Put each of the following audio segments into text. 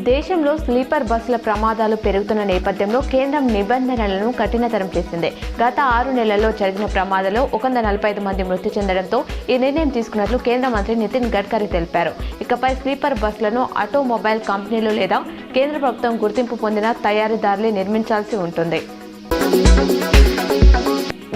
దేశంలో స్లీపర్ బస్సుల ప్రమాదాలు పెరుగుతున్న నేపథ్యంలో కేంద్రం నిబంధనలను కఠినతరం చేసింది. గత 6 నెలల్లో జరిగిన ప్రమాదాల్లో 145 మంది మృతి చెందడంతో ఈ నిర్ణయం తీసుకున్నట్లు కేంద్ర మంత్రి నితిన్ గడ్కరీ తెలిపారు. ఇకపై స్లీపర్ బస్సులను ఆటోమొబైల్ కంపెనీలు లేదా కేంద్ర ప్రభుత్వం గుర్తింపు పొందిన తయారీదారులే నిర్మించాల్సి ఉంటుంది.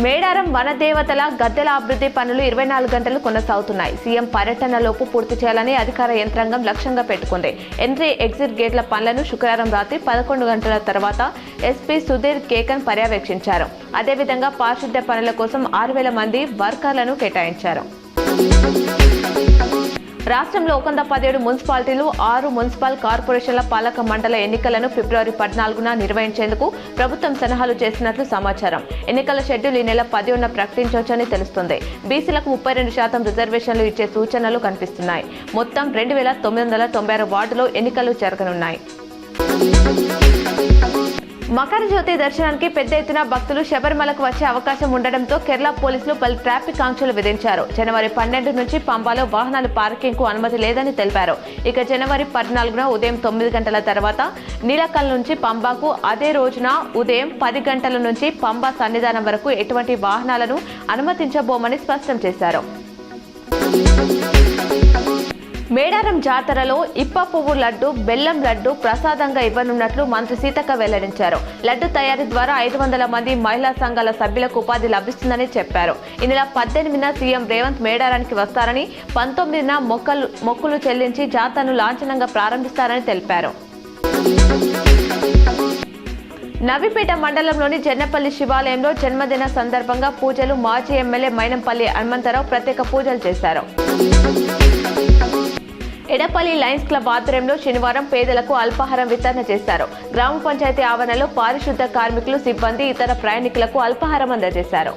మేడారం వనదేవతల గద్దెల అభివృద్ధి పనులు 24 గంటలు కొనసాగుతున్నాయి. సీఎం పర్యటనలోపు పూర్తి చేయాలని అధికార యంత్రాంగం లక్ష్యంగా పెట్టుకుంది. ఎంట్రీ ఎగ్జిట్ గేట్ల పనులను శుక్రవారం రాత్రి 11 గంటల తర్వాత ఎస్పీ సుధీర్ కేకన్ పర్యవేక్షించారు. అదేవిధంగా పారిశుద్ధ్య పనుల కోసం 6,000 మంది వర్కర్లను కేటాయించారు. రాష్ట్రంలో 117 మున్సిపాలిటీలు, 6 మున్సిపల్ కార్పొరేషన్ల పాలక మండల ఎన్నికలను ఫిబ్రవరి 14న నిర్వహించేందుకు ప్రభుత్వం సన్నాహాలు చేస్తున్నట్లు సమాచారం. ఎన్నికల షెడ్యూల్ ఈ నెల 10న ప్రకటించవచ్చని తెలుస్తుంది. బీసీలకు 32% రిజర్వేషన్లు ఇచ్చే సూచనలు కనిపిస్తున్నాయి. మొత్తం 2,996 వార్డులో ఎన్నికలు జరగనున్నాయి. మకర జ్యోతి దర్శనానికి పెద్ద ఎత్తున భక్తులు శబరిమలకు వచ్చే అవకాశం ఉండడంతో కేరళ పోలీసులు పలు ట్రాఫిక్ ఆంక్షలు విధించారు. జనవరి 12 నుంచి పంబాలో వాహనాల పార్కింగ్ కు అనుమతి లేదని తెలిపారు. ఇక జనవరి 14న ఉదయం 9 గంటల తర్వాత నీలకల్ నుంచి పంబాకు, అదే రోజున ఉదయం 10 గంటల నుంచి పంబా సన్నిధానం వరకు ఎటువంటి వాహనాలను అనుమతించబోమని స్పష్టం చేశారు. మేడారం జాతరలో ఇప్ప పువ్వు లడ్డు, బెల్లం లడ్డు ప్రసాదంగా ఇవ్వనున్నట్లు మంత్రి సీతక్క వెల్లడించారు. లడ్డు తయారీ ద్వారా 500 మంది మహిళా సంఘాల సభ్యులకు ఉపాధి లభిస్తుందని చెప్పారు. ఈ నెల 18న సీఎం రేవంత్ మేడారానికి వస్తారని, 19న మొక్కులు చెల్లించి జాతరను లాంఛనంగా ప్రారంభిస్తారని తెలిపారు. నవీపేట మండలంలోని జన్నపల్లి శివాలయంలో జన్మదిన సందర్భంగా పూజలు. మాజీ ఎమ్మెల్యే మైనంపల్లి హనుమంతరావు ప్రత్యేక పూజలు చేశారు. ఎడపల్లి లయన్స్ క్లబ్ ఆధ్వర్యంలో శనివారం పేదలకు అల్పాహారం వితరణ చేశారు. గ్రామ పంచాయతీ ఆవరణలో పారిశుద్ధ కార్మికులు, సిబ్బంది, ఇతర ప్రయాణికులకు అల్పాహారం అందజేశారు.